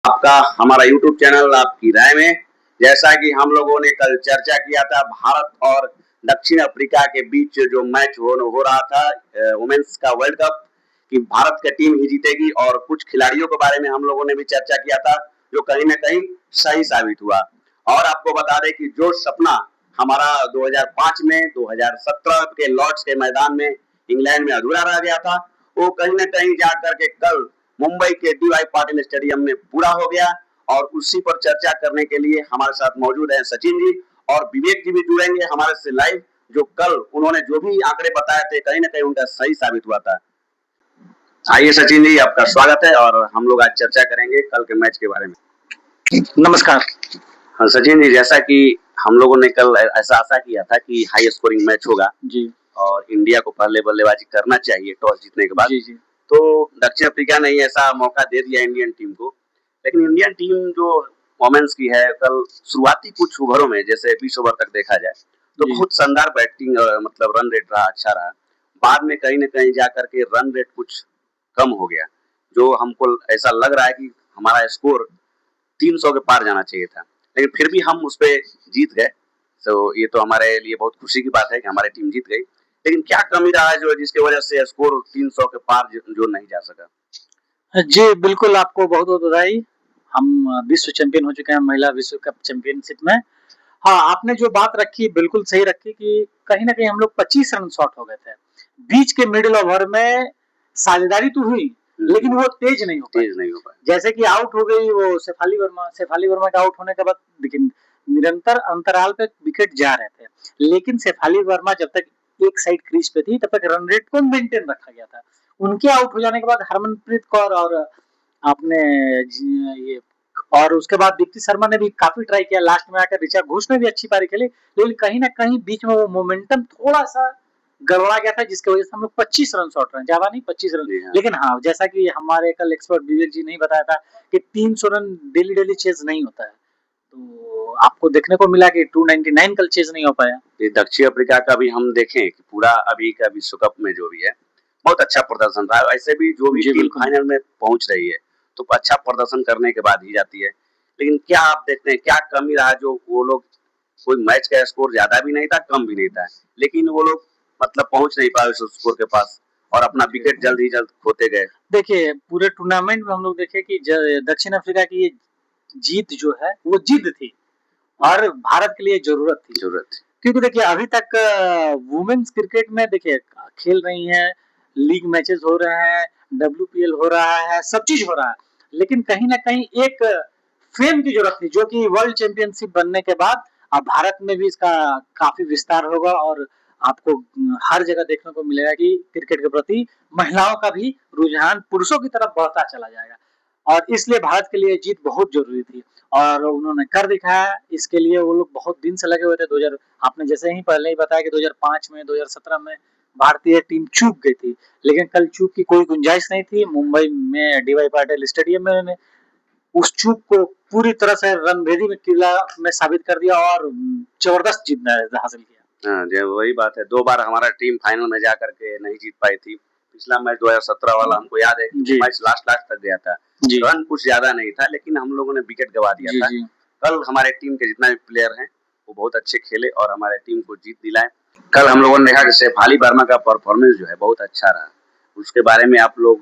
आपका हमारा YouTube channel आपकी राय में। जैसा कि हम लोगों ने कल चर्चा किया था भारत और दक्षिण अफ्रीका के बीच जो मैच हो रहा था वुमेन्स का वर्ल्ड कप, कि भारत की टीम ही जीतेगी, और कुछ खिलाड़ियों के बारे में हम लोगों ने भी चर्चा किया था जो कहीं न कहीं सही साबित हुआ। और आपको बता दें कि जो सपना हमारा 2005 में 2017 के लॉर्ड्स के मैदान में इंग्लैंड में अधूरा रह गया था, वो कहीं न कहीं जाकर के कल मुंबई के डीवाई पाटिल स्टेडियम में पूरा हो गया। और उसी पर चर्चा करने के लिए हमारे साथ मौजूद हैं सचिन जी, और विवेक जी भी जुड़ेंगे हमारे से लाइव, जो कल उन्होंने जो भी आंकड़े बताए थे कहीं न कहीं उनका सही साबित हुआ था। आइए सचिन जी, आपका स्वागत है और हम लोग आज चर्चा करेंगे कल के मैच के बारे में। नमस्कार। हाँ सचिन जी, जैसा कि हम लोगों ने कल ऐसा आशा किया था कि हाई स्कोरिंग मैच होगा जी और इंडिया को पहले बल्लेबाजी करना चाहिए टॉस जीतने के बाद। जी जी तो दक्षिण अफ्रीका ने ऐसा मौका दे दिया इंडियन टीम को, लेकिन इंडियन टीम जो वोमेन्स की है, कल शुरुआती कुछ ओवरों में जैसे 20 ओवर तक देखा जाए तो बहुत शानदार बैटिंग, मतलब रन रेट रहा, अच्छा रहा। बाद में कहीं न कहीं जाकर के रन रेट कुछ कम हो गया, जो हमको ऐसा लग रहा है कि हमारा स्कोर 300 के पार जाना चाहिए था, लेकिन फिर भी हम उस पे जीत गए। तो ये तो हमारे लिए बहुत खुशी की बात है कि हमारी टीम जीत गई। लेकिन क्या कमी रहा है जो जिसकी वजह से स्कोर 300 के पार जो नहीं जा सका? जी, बिल्कुल आपको बहुत-बहुत बधाई। हम विश्व चैंपियन हो चुके हैं महिला विश्व कप चैंपियनशिप में। हाँ, आपने जो बात रखी बिल्कुल सही रखी कि कहीं न कहीं हम लोग 25 रन शॉर्ट हो गए थे। बीच के मिडल ओवर में साझेदारी तो हुई, लेकिन वो तेज नहीं हो पाई। जैसे कि आउट हो गई वो शेफाली वर्मा के आउट होने के बाद देखिए निरंतर अंतराल पे विकेट जा रहे थे। लेकिन शेफाली वर्मा जब तक एक साइड क्रीज पे थी तब तक रन रेट को मेंटेन रखा गया था। उनके आउट हो जाने के बाद हरमनप्रीत कौर और आपने ये और उसके बाद दीप्ति शर्मा ने भी काफी ट्राई किया, लास्ट में आकर ऋचा घोष ने भी अच्छी पारी खेली, लेकिन कहीं ना कहीं बीच में वो मोमेंटम थोड़ा सा गड़बड़ा गया था, जिसकी वजह से हम लोग 25 रन शॉर्ट रहे, ज्यादा नहीं 25 रन। लेकिन हाँ, जैसा कि हमारे कल एक्सपर्ट विवेक जी ने बताया था कि 300 रन डेली डेली चेज नहीं होता है, तो आपको देखने को मिला कि 299 कल चेज नहीं हो पाया। दक्षिण अफ्रीका का भी हम देखें कि पूरा अभी का विश्व कप में जो भी है बहुत अच्छा प्रदर्शन रहा। ऐसे भी जो भी टीम फाइनल में पहुंच रही है तो अच्छा प्रदर्शन करने के बाद ही जाती है। लेकिन क्या आप देखते हैं क्या कमी रहा जो वो लोग, कोई मैच का स्कोर ज्यादा भी नहीं था कम भी नहीं था, लेकिन वो लोग मतलब पहुंच नहीं पाए उस स्कोर के पास और अपना विकेट जल्द ही जल्द खोते गए। देखिए पूरे टूर्नामेंट में हम लोग देखे कि दक्षिण अफ्रीका की ये जीत जो है वो जिद थी और भारत के लिए जरूरत थी। क्योंकि देखिए अभी तक वुमेन्स क्रिकेट में देखिए खेल रही हैं, लीग मैचेस हो रहे हैं, WPL हो रहा है, सब चीज हो रहा है, लेकिन कहीं ना कहीं एक फेम की जरूरत थी, जो कि वर्ल्ड चैंपियनशिप बनने के बाद अब भारत में भी इसका काफी विस्तार होगा और आपको हर जगह देखने को मिलेगा कि क्रिकेट के प्रति महिलाओं का भी रुझान पुरुषों की तरफ बढ़ता चला जाएगा, और इसलिए भारत के लिए जीत बहुत जरूरी थी और उन्होंने कर दिखाया। इसके लिए वो लोग बहुत दिन से लगे हुए थे। 2000 आपने जैसे ही पहले ही बताया कि 2005 में 2017 में भारतीय टीम चूक गई थी, लेकिन कल चूक की कोई गुंजाइश नहीं थी। मुंबई में डीवाई पाटिल स्टेडियम में उन्होंने उस चूक को पूरी तरह से रणभेदी में किला में साबित कर दिया और जबरदस्त जीत हासिल किया। हाँ, जो वही बात है, 2 बार हमारा टीम फाइनल में जा करके नहीं जीत पाई थी। पिछला मैच 2017 वाला हमको याद है कि मैच लास्ट तक गया था। रन कुछ ज्यादा नहीं था, लेकिन हम लोगों ने विकेट गवा दिया था। कल हमारे टीम के जितना भी प्लेयर हैं वो बहुत अच्छे खेले और हमारे टीम को जीत दिलाए। कल हम लोगों ने देखा कि शेफाली वर्मा का परफॉर्मेंस जो है बहुत अच्छा रहा। उसके बारे में आप लोग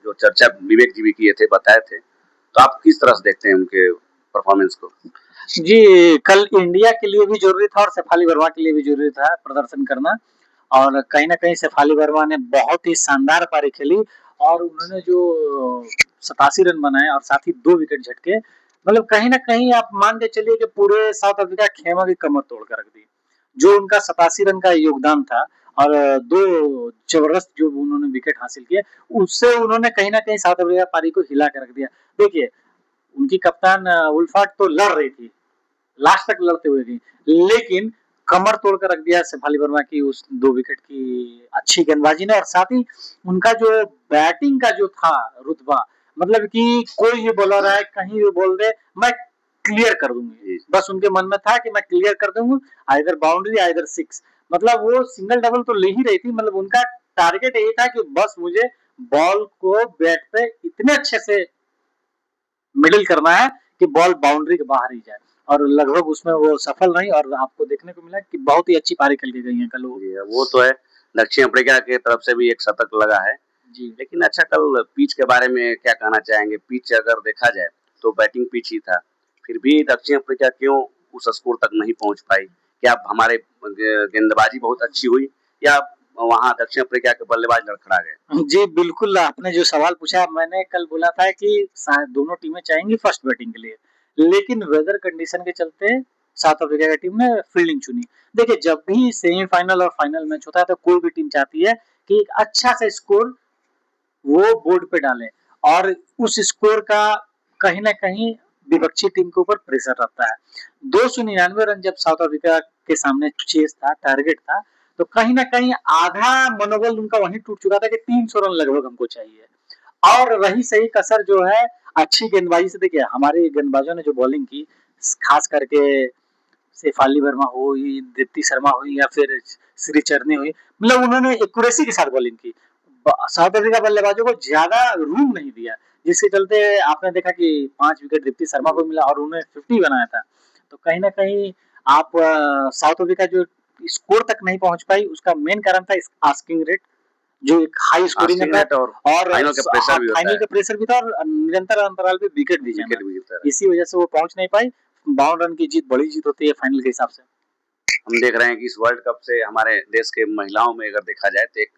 जो चर्चा विवेक जी भी किए थे, बताए थे, तो आप किस तरह से देखते हैं उनके परफॉर्मेंस को? जी, कल इंडिया के लिए भी जरूरी था और शेफाली वर्मा के लिए भी जरूरी था प्रदर्शन करना, और कहीं न कहीं शेफाली वर्मा ने बहुत ही शानदार पारी खेली और उन्होंने जो 87 रन बनाए और साथ ही 2 विकेट झटके, मतलब कहीं न कहीं आप मान के चलिए कि पूरे साउथ अफ्रीका खेमा की कमर तोड़ कर रख दी। जो उनका 87 रन का योगदान था और 2 जबरदस्त जो उन्होंने विकेट हासिल किए, उससे उन्होंने कहीं न कहीं साउथ अफ्रीका पारी को हिला के रख दिया। देखिए, उनकी कप्तान वुल्फार्ड तो लड़ रही थी, लास्ट तक लड़ते हुए थी, लेकिन कमर तोड़कर रख दिया शेफाली वर्मा की उस 2 विकेट की अच्छी गेंदबाजी ने, और साथ ही उनका जो बैटिंग का जो था रुतबा, मतलब कि कोई भी बॉलर आए कहीं भी बोल दे मैं क्लियर कर दूंगी, बस उनके मन में था कि मैं क्लियर कर दूंगी, आइदर बाउंड्री आइदर सिक्स, मतलब वो सिंगल डबल तो ले ही रही थी, मतलब उनका टारगेट यही था कि बस मुझे बॉल को बैट पे इतने अच्छे से मिडिल करना है कि बॉल बाउंड्री के बाहर ही जाए, और लगभग उसमें वो सफल रही और आपको देखने को मिला कि बहुत ही अच्छी पारी खेल के गई हैं कल वो। वो तो है, दक्षिण अफ्रीका की तरफ से भी एक शतक लगा है। जी। लेकिन अच्छा, कल पिच के बारे में क्या कहना चाहेंगे? पिच अगर देखा जाए तो बैटिंग पिच ही था, फिर भी दक्षिण अफ्रीका क्यों उस स्कोर तक नहीं पहुंच पाई? क्या हमारे गेंदबाजी बहुत अच्छी हुई, या वहां दक्षिण अफ्रीका के बल्लेबाज लड़खड़ा गए? जी, बिल्कुल आपने जो सवाल पूछा, मैंने कल बोला था कि दोनों टीमें चाहेंगी फर्स्ट बैटिंग के लिए, लेकिन वेदर कंडीशन के चलते साउथ अफ्रीका की टीम ने फील्डिंग चुनी। देखिए, जब भी सेमीफाइनल और फाइनल मैच होता है तो कोई भी टीम चाहती है कि एक अच्छा सा स्कोर वो बोर्ड पे डालें, और उस स्कोर का कहीं न कहीं विपक्षी टीम के ऊपर प्रेशर रहता है। 299 रन जब साउथ अफ्रीका के सामने चेस था, टारगेट था, तो कहीं न कहीं आधा मनोबल उनका वहीं टूट चुका था कि 300 रन लगभग हमको चाहिए। और रही सही कसर जो है अच्छी गेंदबाजी से, देखिए हमारे गेंदबाजों ने जो बॉलिंग की, खास करके शेफाली वर्मा हो, दीप्ति शर्मा हुई या फिर श्रीचरणी हुई, मतलब उन्होंने एक्यूरेसी के साथ बॉलिंग की। साउथ अफ्रीका बल्लेबाजों को ज्यादा रूम नहीं दिया, जिसके चलते आपने देखा कि 5 विकेट दीप्ति शर्मा को मिला और उन्होंने 50 बनाया था। तो कहीं ना कहीं आप साउथ अफ्रीका जो स्कोर तक नहीं पहुंच पाई, उसका मेन कारण था आस्किंग रेट, जो एक हाई स्कोरिंग था, और फाइनल का प्रेशर भी था, और निरंतर अंतराल पे विकेट भी जाना, इसी वजह से वो पहुंच नहीं पाई। 52 रन की जीत बड़ी जीत होती है फाइनल के हिसाब से। हम देख रहे हैं कि इस वर्ल्ड कप से हमारे देश के महिलाओं में अगर देखा जाए तो एक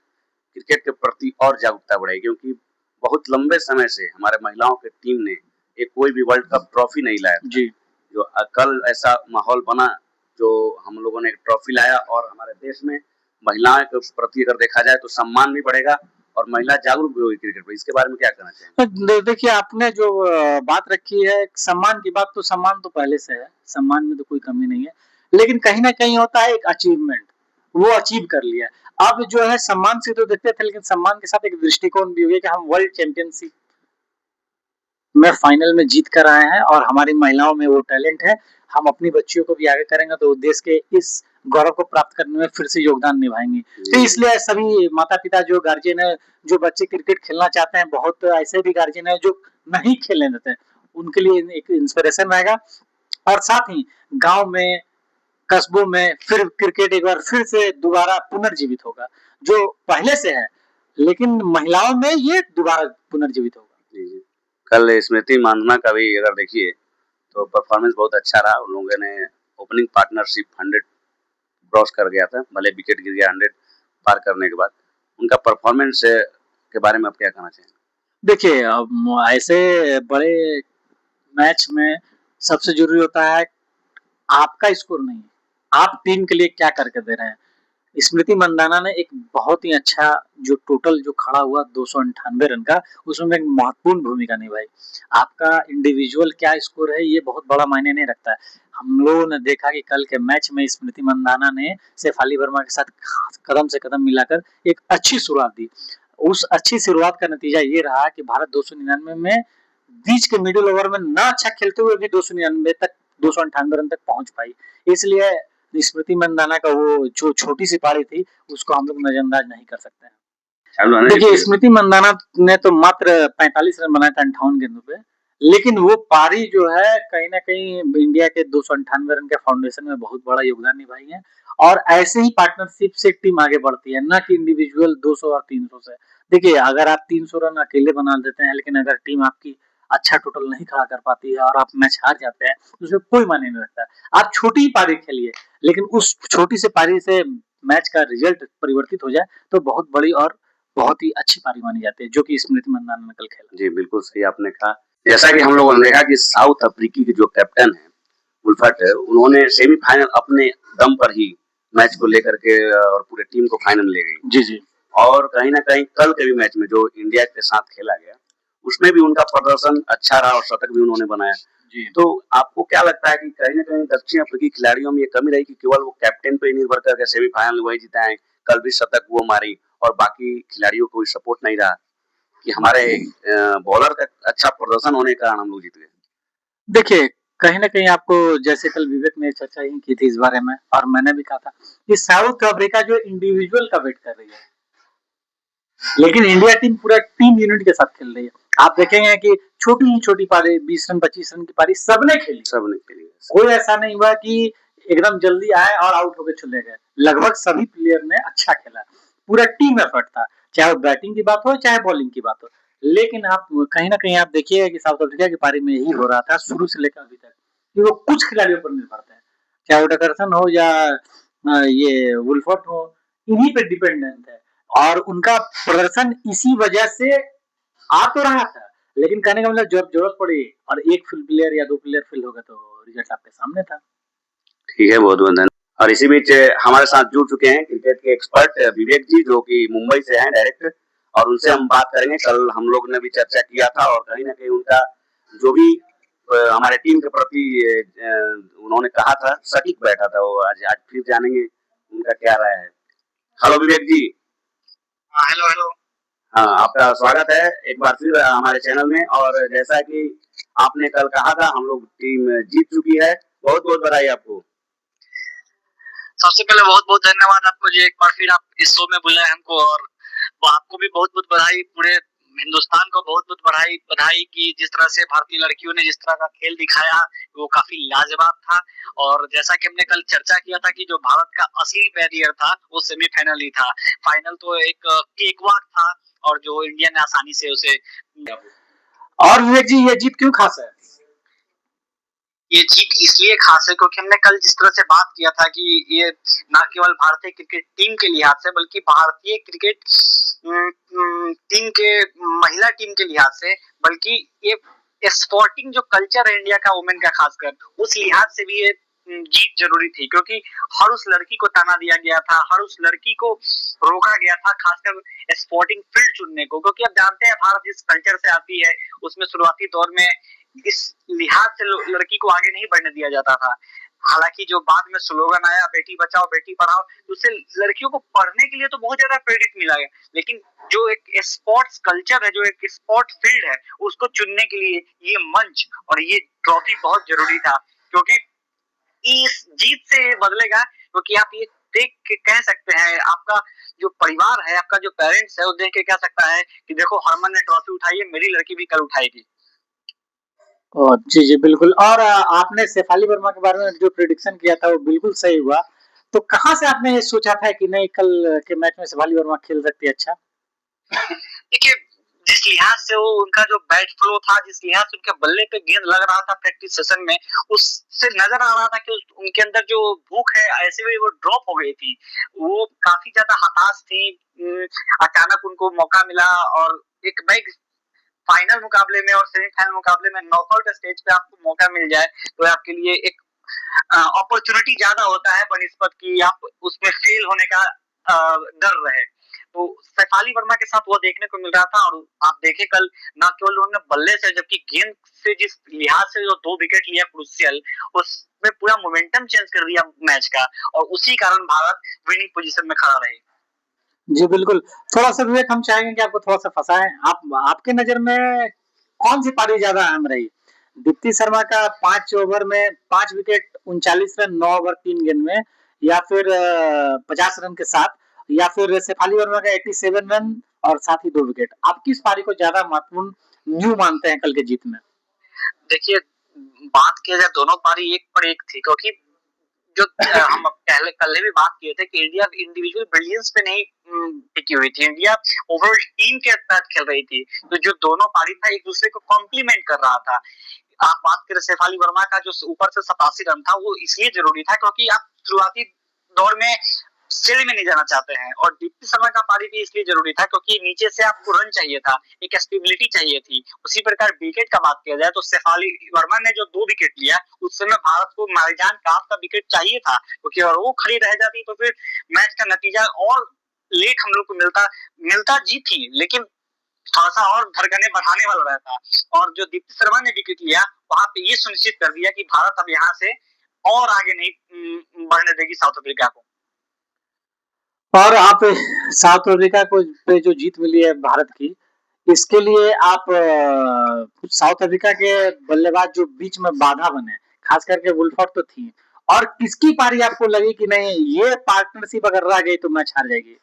क्रिकेट के प्रति और जागरूकता बढ़ेगी, क्योंकि बहुत लंबे समय से हमारे महिलाओं की टीम ने एक कोई भी वर्ल्ड कप ट्रॉफी नहीं लाया जी। जो कल ऐसा माहौल बना, जो हम लोगों ने एक ट्रॉफी लाया, और हमारे देश में महिलाओं के प्रति अगर देखा जाए तो सम्मान भी बढ़ेगा और महिला जागरूक भी होगी क्रिकेट पर। इसके बारे में क्या कहना चाहिए? देखिए, आपने जो बात रखी है सम्मान की बात, तो सम्मान तो पहले से है, सम्मान में तो कोई कमी नहीं है, लेकिन कहीं ना कहीं होता है एक अचीवमेंट, वो अचीव कर लिया। अब जो है सम्मान से तो देखते थे, लेकिन सम्मान के साथ एक दृष्टिकोण भी हो गया कि हम वर्ल्ड चैंपियनशिप में फाइनल में जीत कर आए हैं, और हमारी महिलाओं में वो टैलेंट है। हम अपनी बच्चियों को भी आगे करेंगे तो देश के इस गौरव को प्राप्त करने में फिर से योगदान निभाएंगे। तो इसलिए सभी माता पिता जो गार्जियन है, जो बच्चे क्रिकेट खेलना चाहते हैं, बहुत ऐसे भी गार्जियन है जो नहीं खेलने देते हैं, उनके लिए एक इंस्पिरेशन रहेगा। और साथ ही गांव में, कस्बों में फिर क्रिकेट एक बार फिर से दोबारा पुनर्जीवित होगा, जो पहले से है, लेकिन महिलाओं में ये दोबारा पुनर्जीवित होगा। कल स्मृति मानधना का भी अगर देखिए तो परफॉर्मेंस बहुत अच्छा रहा। उन लोगों ने ओपनिंग पार्टनरशिप 100 क्रॉस कर गया था, भले विकेट गिर गया 100 पार करने के बाद। उनका परफॉर्मेंस के बारे में आप क्या कहना चाहेंगे? देखिए, ऐसे बड़े मैच में सबसे जरूरी होता है आपका स्कोर नहीं, आप टीम के लिए क्या करके दे रहे हैं। स्मृति मंदाना ने एक बहुत ही अच्छा जो टोटल जो खड़ा हुआ 298 रन का, उसमें एक महत्वपूर्ण भूमिका निभाई। आपका इंडिविजुअल क्या स्कोर है ये बहुत बड़ा मायने नहीं रखता है। हम लोगों ने देखा कि कल के मैच में स्मृति मंदाना ने शेफाली वर्मा के साथ कदम से कदम मिलाकर एक अच्छी शुरुआत दी। उस अच्छी शुरुआत का नतीजा ये रहा कि भारत 299 में बीच के मिडिल ओवर में ना अच्छा खेलते हुए भी 299 तक 298 रन तक पहुंच पाई। इसलिए स्मृति मंदाना का वो जो छोटी सी पारी थी, उसको हम लोग नजरअंदाज नहीं कर सकते हैं। देखिए, स्मृति मंदाना ने तो मात्र 45 रन बनाए थे 58 गेंदों पे, लेकिन वो पारी जो है कहीं ना कहीं इंडिया के 298 रन के फाउंडेशन में बहुत बड़ा योगदान निभाई है। और ऐसे ही पार्टनरशिप से टीम आगे बढ़ती है, ना कि इंडिविजुअल 200 और 300 से। देखिए, अगर आप 300 रन अकेले बना देते हैं, लेकिन अगर टीम आपकी अच्छा टोटल नहीं खड़ा कर पाती है और आप मैच हार जाते हैं, तो उसमें कोई मायने नहीं रखता। आप छोटी ही पारी खेलिए, लेकिन उस छोटी से पारी से मैच का रिजल्ट परिवर्तित हो जाए तो बहुत बड़ी और बहुत ही अच्छी पारी मानी जाती है, जो कि स्मृति मंदाना ने कल खेला। जी, बिल्कुल सही आपने कहा। जैसा कि हम लोगों ने देखा कि साउथ अफ्रीकी के जो कैप्टन है उल्फट, उन्होंने सेमीफाइनल अपने दम पर ही मैच को लेकर के और पूरे टीम को फाइनल ले गई। जी जी। और कहीं ना कहीं कल के भी मैच में जो इंडिया के साथ खेला गया, उसमें भी उनका प्रदर्शन अच्छा रहा और शतक भी उन्होंने बनाया। जी। तो आपको क्या लगता है कि कहीं ना कहीं दक्षिण अफ्रीकी खिलाड़ियों में ये कमी रही कि केवल वो कैप्टन पे निर्भर करके सेमीफाइनल वही जिताए, कल भी शतक वो मारी और बाकी खिलाड़ियों को कोई सपोर्ट नहीं रहा, कि हमारे बॉलर का अच्छा प्रदर्शन होने के कारण हम लोग जीत गए? देखिए, कहीं न कहीं आपको, जैसे कल विवेक ने चर्चा ही की थी इस बारे में, और मैंने भी कहा था कि साउथ अफ्रीका जो इंडिविजुअल का वेट कर रही है, लेकिन इंडिया टीम पूरा टीम यूनिट के साथ खेल रही है। आप देखेंगे कि छोटी पारी 20 रन 25 रन की पारी सबने खेली। कोई ऐसा नहीं हुआ कि एकदम जल्दी आए और आउट होकर चले गए। लगभग सभी प्लेयर ने अच्छा खेला। पूरा टीम एफर्ट था, चाहे बैटिंग की बात हो चाहे बॉलिंग की बात हो। लेकिन आप कहीं ना कहीं आप देखिएगा कि साउथ अफ्रीका की पारी में यही हो रहा था शुरू से लेकर अभी तक कि वो कुछ खिलाड़ियों पर निर्भर थे, चाहे वो डकरसन हो या ये वुल्फर्ट हो, इन्हीं पे डिपेंडेंट है। और उनका प्रदर्शन इसी वजह से आ तो रहा था, लेकिन कहने का मतलब जब जरूरत पड़ी और एक प्लेयर या 2 प्लेयर फेल हो गए तो रिजल्ट आपके सामने था। ठीक है, बहुत बहुत धन्यवाद। और इसी बीच हमारे साथ जुड़ चुके हैं क्रिकेट के एक्सपर्ट विवेक जी, जो कि मुंबई से हैं डायरेक्ट, और उनसे हम बात करेंगे। कल हम लोग ने भी चर्चा किया था और कहीं ना कहीं उनका जो भी हमारे टीम के प्रति उन्होंने कहा था सटीक बैठा था। वो आज आज फिर जानेंगे उनका क्या राय है। Hello Vivek ji. Hello hello. हाँ, आपका स्वागत है एक बार फिर हमारे चैनल में। और जैसा कि आपने कल कहा था, हम लोग टीम जीत चुकी है। बहुत बहुत बधाई आपको। सबसे पहले बहुत बहुत धन्यवाद आपको जी, एक बार फिर आप इस शो में बुलाए हमको, और आपको भी बहुत बहुत बधाई। पूरे हिंदुस्तान को बहुत बहुत बधाई कि जिस तरह से भारतीय लड़कियों ने जिस तरह का खेल दिखाया वो काफी लाजवाब था। और जैसा कि हमने कल चर्चा किया था कि जो भारत का असली बैरियर था वो सेमीफाइनल ही था। फाइनल तो एक केकवाक था और जो इंडिया ने आसानी से उसे। और विवेक जी, ये जीत क्यों खास है? ये जीत इसलिए खास है क्योंकि हमने कल जिस तरह से बात किया था कि ये न केवल भारतीय क्रिकेट टीम के लिहाज से बल्कि भारतीय क्रिकेट टीम के महिला टीम के लिहाज से, बल्कि ये स्पोर्टिंग जो कल्चर है इंडिया का वुमेन का खासकर, उस लिहाज से भी ये जीत जरूरी थी। क्योंकि हर उस लड़की को ताना दिया गया था, हर उस लड़की को रोका गया था खासकर स्पोर्टिंग फील्ड चुनने को। क्योंकि आप जानते हैं भारत जिस कल्चर से आती है उसमें शुरुआती दौर में इस लिहाज से लड़की को आगे नहीं बढ़ने दिया जाता था। हालांकि जो बाद में स्लोगन आया बेटी बचाओ बेटी पढ़ाओ, उससे लड़कियों को पढ़ने के लिए तो बहुत ज्यादा क्रेडिट मिला है, लेकिन जो एक स्पोर्ट्स कल्चर है, जो एक स्पोर्ट फील्ड है, उसको चुनने के लिए ये मंच और ये ट्रॉफी बहुत जरूरी था। क्योंकि इस जीत से बदलेगा, क्योंकि आप ये देख के कह सकते हैं, आपका जो परिवार है, आपका जो पेरेंट्स है, वो देख के कह सकता है कि देखो हरमन ने ट्रॉफी उठाई है, मेरी लड़की भी कल उठाएगी। जी, जी, बिल्कुल। और आपने शेफाली वर्मा के बारे में जो प्रेडिक्शन किया था वो बिल्कुल सही हुआ। तो कहाँ से आपने ये सोचा था कि नहीं कल के मैच में शेफाली वर्मा खेल सकती है अच्छा? देखिए, जिस लिहाज से वो उनका जो बैट फ्लो था, जिस लिहाज से उनके बल्ले पे गेंद लग रहा था प्रैक्टिस सेशन में, उससे नजर आ रहा था कि उनके अंदर जो भूख है ऐसे में वो ड्रॉप हो गई थी। वो काफी ज्यादा हताश थी। अचानक उनको मौका मिला और एक बैग फाइनल मुकाबले में और सेमीफाइनल मुकाबले में नॉकआउट स्टेज पे आपको मौका मिल जाए तो आपके लिए एक अपॉर्चुनिटी ज्यादा होता है बनिस्बत कि आप उसमें फेल होने का डर रहे। तो शेफाली वर्मा के साथ वो देखने को मिल रहा था। और आप देखे कल न केवल उन्होंने बल्ले से जबकि गेंद से जिस लिहाज से जो 2 विकेट लिया क्रूशियल, उसमें पूरा मोमेंटम चेंज कर दिया मैच का, और उसी कारण भारत विनिंग पोजीशन में खड़ा रही। जी, बिल्कुल। थोड़ा-सा विवेक हम चाहेंगे कि आपको थोड़ा-सा फँसाएँ। आपके नज़र में कौन-सी पारी ज़्यादा अहम रही? दीप्ति शर्मा का 5 ओवर में 5 विकेट 39 रन 9 ओवर 3 गेंद में, या फिर 50 रन के साथ, या फिर शेफाली वर्मा का 87 रन और साथ ही 2 विकेट। आप किस पारी को ज़्यादा महत्वपूर्ण न्यू मानते हैं कल के जीत में? देखिए, बात किया जाए दोनों पारी एक पर एक थी, क्योंकि जो हम पहले भी बात किए थे कि इंडिया इंडिविजुअल ब्रिलियंस पे नहीं टिकी हुई थी, इंडिया ओवरऑल टीम के तहत खेल रही थी। तो जो दोनों पारी था एक दूसरे को कॉम्प्लीमेंट कर रहा था। आप बात करें शेफाली वर्मा का जो ऊपर से 87 रन था, वो इसलिए जरूरी था क्योंकि आप शुरुआती दौर में सीढ़ी में नहीं जाना चाहते हैं, और दीप्ति शर्मा का पारी भी इसलिए जरूरी था क्योंकि नीचे से आपको रन चाहिए था, एक स्टेबिलिटी चाहिए थी। उसी प्रकार विकेट का बात किया जाए तो शेफाली वर्मा ने जो 2 विकेट लिया, उस समय भारत को मारिजान काफ का विकेट चाहिए था, क्योंकि अगर वो खड़ी रह जाती तो फिर मैच का नतीजा और लेट हम लोग को मिलता जीत ही, लेकिन थोड़ा सा और धड़कने बढ़ाने वाला रहता। और जो दीप्ति शर्मा ने विकेट लिया, वहां पे ये सुनिश्चित कर दिया कि भारत अब यहाँ से और आगे नहीं बढ़ने देगी साउथ अफ्रीका को। और आप साउथ अफ्रीका को पे जो जीत मिली है भारत की, इसके लिए आप साउथ अफ्रीका के बल्लेबाज जो बीच में बाधा बने, खास करके वुल्फर्ट तो थी, और किसकी पारी आपको लगी कि नहीं ये पार्टनरशिप अगर रह गई तो मैच हार जाएगी?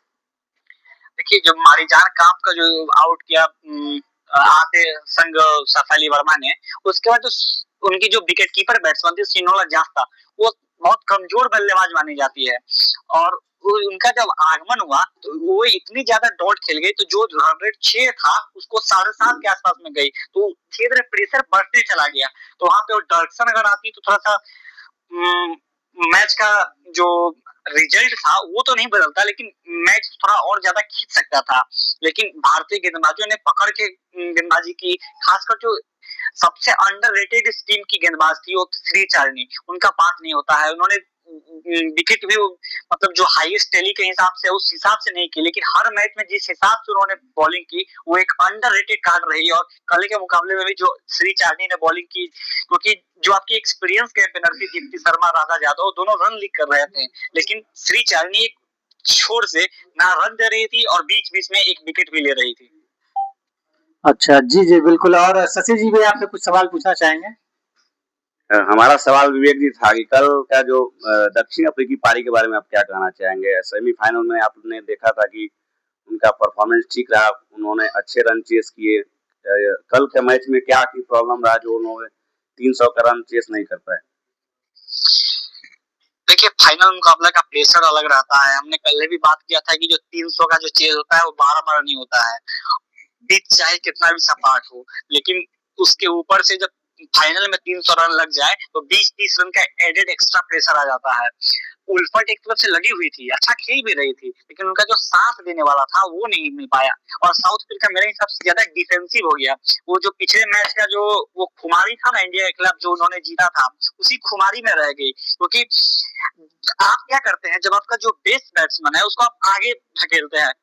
देखिए, जो मारिजान काफ का जो आउट किया आते संग सफाली वर्मा ने, उसके बाद उनकी जो विकेट कीपर बैट्समैन थी सिनोला जास्ता, वो बहुत कमजोर बल्लेबाज मानी जाती है और उनका जब आगमन हुआ तो वो इतनी ज्यादा डॉट खेल गई तो जो रन रेट 6 था उसको 7.5 के आसपास में गई, तो धीरे धीरे प्रेशर बढ़ते चला गया। तो वहां पे डर्कसन अगर आती तो थोड़ा सा मैच का जो रिजल्ट था वो तो नहीं बदलता, लेकिन मैच थोड़ा और ज्यादा खींच सकता था। लेकिन भारतीय गेंदबाजों ने पकड़ के गेंदबाजी की, खासकर जो सबसे अंडररेटेड इस टीम की गेंदबाज थी वो श्री चारनी, उनका बात नहीं होता है। उन्होंने विकेट भी मतलब जो हाईएस्ट टैली के हिसाब से उस हिसाब से नहीं की, लेकिन हर मैच में जिस हिसाब से उन्होंने बॉलिंग की वो एक अंडररेटेड कार्ड रही। और कल के मुकाबले में भी जो श्री चारनी ने बॉलिंग की, क्योंकि जो आपकी एक्सपीरियंस कैंपेनर थी दीप्ति शर्मा, राधा यादव, दोनों रन लीक कर रहे थे, लेकिन श्री चारनी एक छोर से ना रन दे रही थी और बीच बीच में एक विकेट भी ले रही थी। अच्छा, जी जी बिल्कुल। और शशि जी भी आपसे कुछ सवाल पूछना चाहेंगे? हमारा सवाल विवेक जी था कि कल का जो दक्षिण अफ्रीकी पारी के बारे में आप क्या कहना चाहेंगे? सेमीफाइनल में आपने देखा था कि उनका परफॉर्मेंस ठीक रहा, उन्होंने अच्छे रन चेस किए। कल के मैच में क्या की प्रॉब्लम रहा जो उन्होंने 300 का रन चेस नहीं कर पाए? देखिए, फाइनल मुकाबला का प्रेशर अलग रहता है। हमने पहले भी बात किया था कि जो 300 का जो चेज होता है वो बार-बार नहीं होता है। पिच चाहे कितना भी सपाट हो, लेकिन उसके ऊपर से जब फाइनल में 300 रन लग जाए तो 20-30 रन का एडेड एक्स्ट्रा प्रेशर आ जाता है। उल्फट एक तरफ से लगी हुई थी, अच्छा खेल भी रही थी, लेकिन उनका जो साथ देने वाला था वो नहीं मिल पाया और साउथ अफ्रीका मेरे हिसाब से ज्यादा डिफेंसिव हो गया। वो जो पिछले मैच का जो वो खुमारी था ना इंडिया के खिलाफ जो उन्होंने जीता था, उसी खुमारी में रह गई। क्योंकि आप क्या करते हैं, जब आपका जो बेस्ट बैट्समैन है उसको आप आगे धकेलते हैं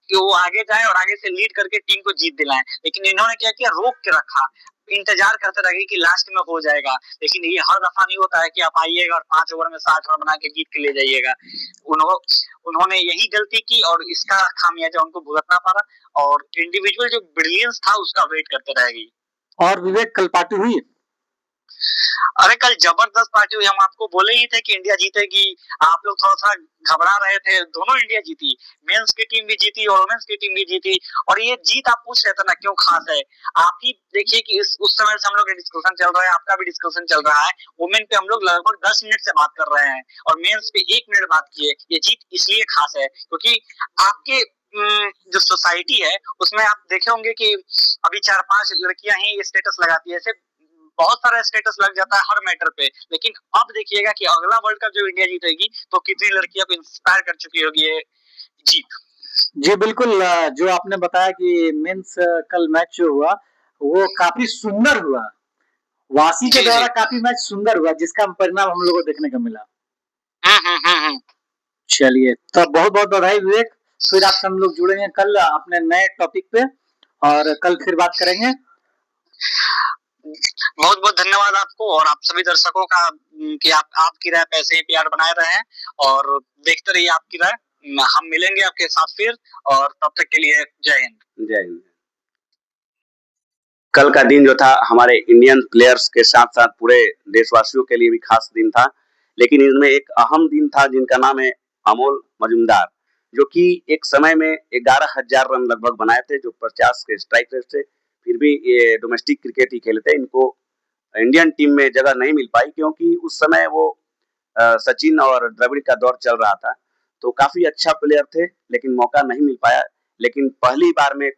कि वो आगे जाए और आगे से लीड करके टीम को जीत दिलाएं, लेकिन इन्होंने क्या किया, रोक के रखा, इंतजार करते रहे कि लास्ट में हो जाएगा। लेकिन ये हर दफा नहीं होता है कि आप आइएगा और 5 ओवर में 60 रन बना के जीत के ले जाइएगा। उन्होंने यही गलती की और इसका खामियाजा उनको भुगतना पड़ा और इंडिविजुअल जो ब्रिलियंस था उसका वेट करते रह गई। और विवेक, कल पार्टी हुई? अरे कल जबरदस्त पार्टी हुई। हम आपको बोले ही थे कि इंडिया जीतेगी, आप लोग थोड़ा सा घबरा रहे थे। दोनों इंडिया जीती, मेंस की टीम भी जीती और वुमेन्स की टीम भी जीती। और ये जीत आप पूछ रहे थे ना क्यों खास है, आप ही देखिए कि उस समय से हम लोग डिस्कशन चल रहा है, आपका भी डिस्कशन चल रहा है। वुमेन पे हम लोग लगभग 10 मिनट से बात कर रहे हैं और मेंस पे 1 मिनट बात किए। ये जीत इसलिए खास है क्योंकि आपके जो सोसाइटी है उसमें आप देखे होंगे कि अभी 4-5 लड़कियां ही स्टेटस लगाती है, ऐसे बहुत सारा स्टेटस लग जाता है हर मैटर पे। लेकिन अब देखिएगा कि अगला वर्ल्ड कप जो इंडिया जीतेगी तो कितनी लड़कियों को इंस्पायर कर चुकी होगी ये जीत। जी बिल्कुल। जो आपने बताया कि मेंस कल मैच जो हुआ वो काफी सुंदर हुआ, वासी के द्वारा काफी मैच सुंदर हुआ, जिसका परिणाम हम लोगों को देखने को मिला। चलिए, तो बहुत बहुत बधाई विवेक। फिर आपसे हम लोग जुड़ेंगे कल अपने नए टॉपिक पे और कल फिर बात करेंगे। बहुत बहुत धन्यवाद आपको और आप सभी दर्शकों का कि आपकी राय पे ऐसे ही प्यार बनाए रहे और देखते रहिए आपकी राय। हम मिलेंगे आपके साथ फिर और तब तक के लिए जय हिंद। जय हिंद। कल का दिन जो था हमारे इंडियन प्लेयर्स के साथ साथ पूरे देशवासियों के लिए भी खास दिन था, लेकिन इसमें एक अहम दिन था जिनका नाम है अमोल मजूमदार, जो कि एक समय में 11,000 रन लगभग बनाए थे, जो 50 के स्ट्राइक रेट थे। फिर भी ये डोमेस्टिक क्रिकेट ही खेले थे, इनको इंडियन टीम में जगह नहीं मिल पाई क्योंकि उस समय वो सचिन और द्रविड़ का दौर चल रहा था। तो काफी अच्छा प्लेयर थे लेकिन मौका नहीं मिल पाया। लेकिन पहली बार में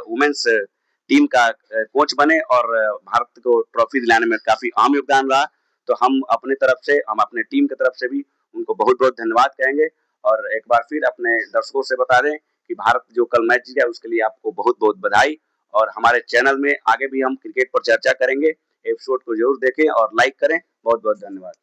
वुमेन्स टीम का कोच बने और भारत को ट्रॉफी दिलाने में काफी अहम योगदान रहा। तो हम अपने तरफ से, हम अपने टीम की तरफ से भी उनको बहुत बहुत धन्यवाद कहेंगे और एक बार फिर अपने दर्शकों से बता दें कि भारत जो कल मैच जीता उसके लिए आपको बहुत बहुत बधाई। और हमारे चैनल में आगे भी हम क्रिकेट पर चर्चा करेंगे, एपिसोड को जरूर देखें और लाइक करें। बहुत बहुत धन्यवाद।